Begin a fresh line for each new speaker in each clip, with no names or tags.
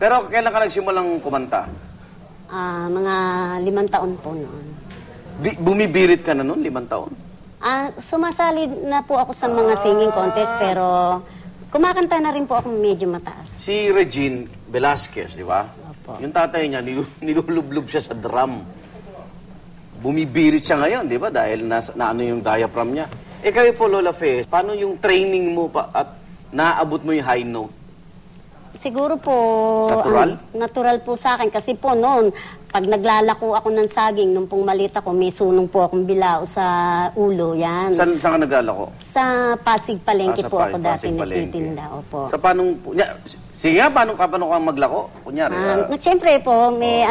Pero kailan ka nagsimulang kumanta?
Mga 5 taon po noon.
Bumibirit ka na noon, 5 taon?
Sumasali na po ako sa mga singing contest, pero kumakanta na rin po ako medyo mataas.
Si Regine Velasquez, di ba?
Opo.
Yung tatay niya, nilulublob siya sa drum. Bumibirit siya ngayon, di ba? Dahil na yung diaphragm niya. Eh kayo po, Lola Fe, paano yung training mo pa at naabot mo yung high note?
Siguro po...
Natural?
Natural po sa akin. Kasi po noon, pag naglalako ako ng saging, nung pong maliit ako, may sunong po akong bilao sa ulo. Yan.
Saan ka naglalako?
Sa Pasig Palengke
Sa
po ako dati
Pasig Palengke.
nagtitinda. Opo.
Sa paanong... Sige nga, paano ka maglako? Kunyari.
Siyempre po, may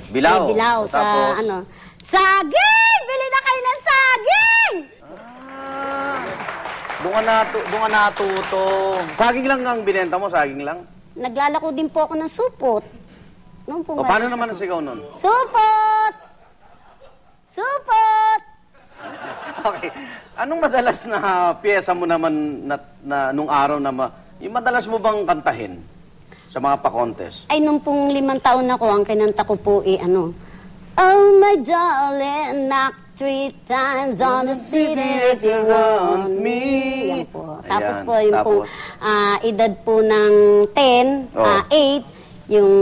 Bilao.
may bilao sa
Tapos?
Saging! Bili na kayo ng saging!
Doon ka natuto. Saging lang ang binenta mo, saging lang?
Naglalako din po ako ng supot. Noong
O paano naman ang sigaw nun?
Supot! Supot!
Okay. Anong madalas na piyesa mo naman na nung araw na yung madalas mo bang kantahin sa mga pa-contest?
Ay, nung pong 5 taon ako, ang kinanta ko po Oh, my darling, knock 3 times on the city that you want me. Yan po. Tapos
Ayan,
po, yung
tapos?
pong edad po ng 10,
Oh.
8, yung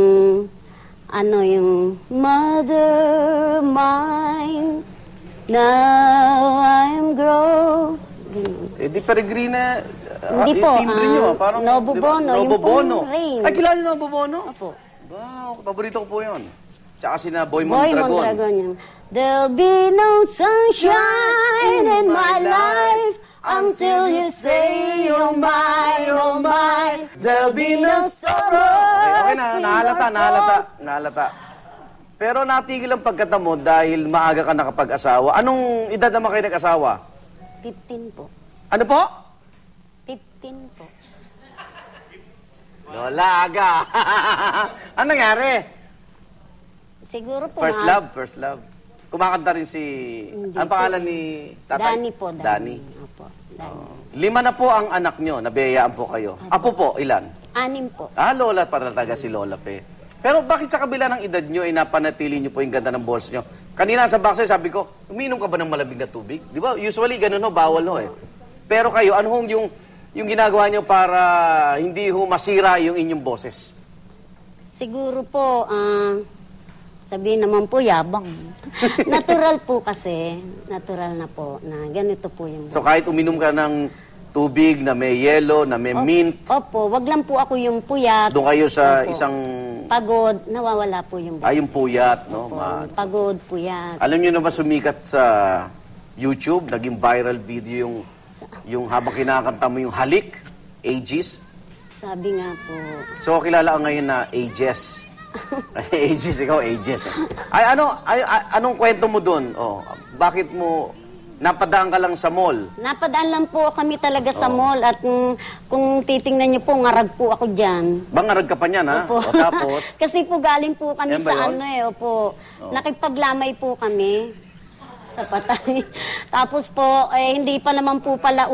yung Mother mine, now I'm grown.
Eh di Peregrina,
Hindi po,
yung timbre nyo, parang...
Novo
di ba?
Bono,
Novo
yung pong
Bono.
Rain.
Ay, kilala nyo Novo Bono?
Opo.
Wow, paborito ko po yun. Tsaka sina Boy
Boy
Mondragon.
Mondragon yun. There'll be no sunshine in my life until you say you're mine, oh mine.
There'll be no sorrow. Okay na, nahalata. Pero natigil ang pagkata mo dahil maaga ka nakapag-asawa. Anong edad naman kayo nag-asawa?
15 po.
Ano po?
15 po.
Lola, aga. Anong nangyari?
Siguro po.
First love. Kumakanta rin si...
Hindi
Ang
po.
pangalan ni tatay?
Danny po.
Danny.
Opo, Danny.
5 na po ang anak nyo. Nabiyayaan po kayo. Apo po, ilan?
6 po.
Lola para talaga si Lola Pe. Pero bakit sa kabila ng edad nyo ay napanatili nyo po yung ganda ng balls nyo? Kanina sa backstage sabi ko, uminom ka ba ng malamig na tubig? Di ba? Usually ganun bawal eh. Pero kayo, ano yung ginagawa nyo para hindi masira yung inyong boses?
Siguro po, sabihin naman po, yabang. Natural po kasi. Natural na po na ganito po yung...
So kahit uminom ka ng tubig na may yelo, na may mint,
Opo, wag lang po ako yung puyat.
doon kayo sa
Opo.
isang...
Pagod, nawawala po yung
yung puyat, no?
Opo, pagod, puyat.
Alam niyo na ba sumikat sa YouTube, naging viral video yung habang kinakanta mo yung halik, ages?
Sabi nga po.
So kilala ka ngayon na ages. Kasi ages, ikaw ages. Anong kwento mo doon? Bakit mo napadaan ka lang sa mall?
Napadaan lang po kami talaga sa mall at kung titingnan niyo po, ngarag po ako dyan.
Bangarag ka pa niyan, ha?
Opo.
Tapos?
Kasi po galing po kami
Yan ba
sa
yun?
opo. Nakipaglamay po kami sa patay. Tapos po, hindi pa naman po pala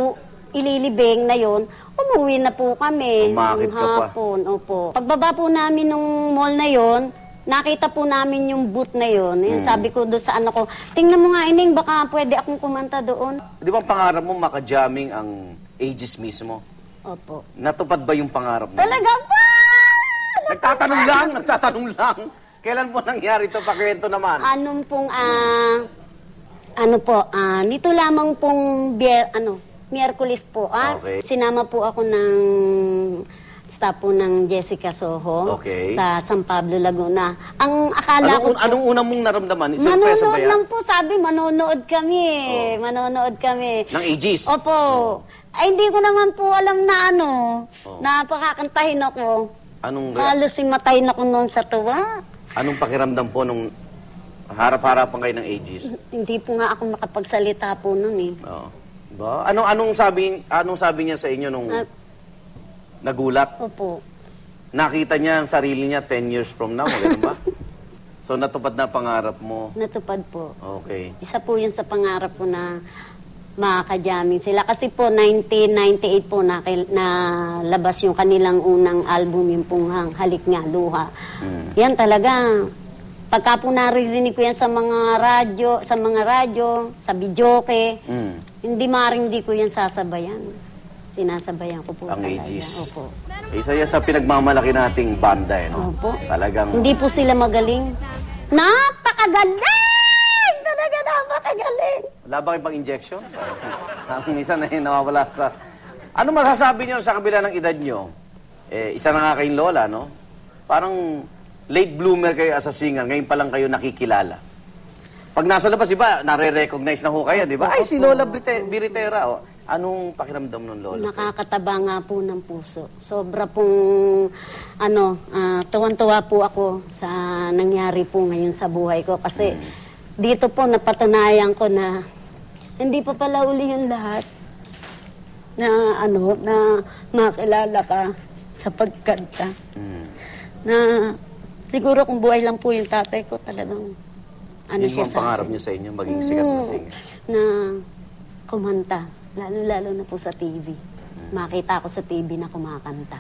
ililibing na yon, umuwi na po kami.
Umakit
nung
ka pa.
hapon. Opo. Pagbaba po namin nung mall na yon, nakita po namin yung booth na yon. Sabi ko doon sa anak ko, tingnan mo nga ining, baka pwede akong kumanta doon.
Di ba ang pangarap mo maka-jamming ang ages mismo?
Opo.
Natupad ba yung pangarap mo?
Talaga ba?
Nagtatanong lang. Kailan po nangyari ito? Pakwento naman.
Anong pong, nito lamang pong, Miyerkules po.
Okay.
Sinama po ako ng staff po ng Jessica Soho
Okay.
sa San Pablo, Laguna. Ang akala ko po,
Anong unang mong naramdaman? Surpresa ba
manonood
yan?
lang po, sabi, manonood kami. Manonood kami.
Ng ages?
Opo. Ay, hindi ko naman po alam na na pakakantahin ako. Halos matayin ako noon sa tuwa.
Anong pakiramdam po nung harap-harapan kayo ng ages?
Hindi po nga ako makapagsalita po noon eh.
Ba? Anong sabi niya sa inyo nung nagulat?
Opo.
Nakita niya ang sarili niya 10 years from now, gano'n ba? So natupad na pangarap mo.
Natupad po.
Okay.
Isa po yun sa pangarap ko na makaka-jamming sila. Kasi po, 1998 po labas yung kanilang unang album, yung pong Halik Nga Luha. Yan talaga. Pagka po naririnig ko yan sa mga radyo, sa videoke, hindi ko yan sasabayan. Sinasabayan ko po
Ang
talaga.
ages.
Opo.
Isa yan sa pinagmamalaki nating banda, no?
Opo.
Talagang...
Hindi po sila magaling. Napakagaling! Talaga napakagaling!
Wala ba kayong pang-injection? Minsan na nawawala sa... Ano masasabi niyo sa kabila ng edad niyo? Isa na nga kayong lola, no? Parang late bloomer kayo as a singer. Ngayon pa lang kayo nakikilala. Pag nasa labas, iba, nare-recognize na ho kayo, di ba? Ay, si Lola Biritera. O, anong pakiramdam nun, Lola?
Nakakataba nga po ng puso. Sobra pong, tuwan-tuwa po ako sa nangyari po ngayon sa buhay ko. Kasi dito po napatunayan ko na hindi pa pala uli yung lahat na makilala ka sa pagkanta. Na siguro kung buhay lang po yung tatay ko, talagang
Yun ang pangarap niyo sa inyo, maging sikat na singer.
Na kumanta, lalo-lalo na po sa TV. Makita ko sa TV na kumakanta.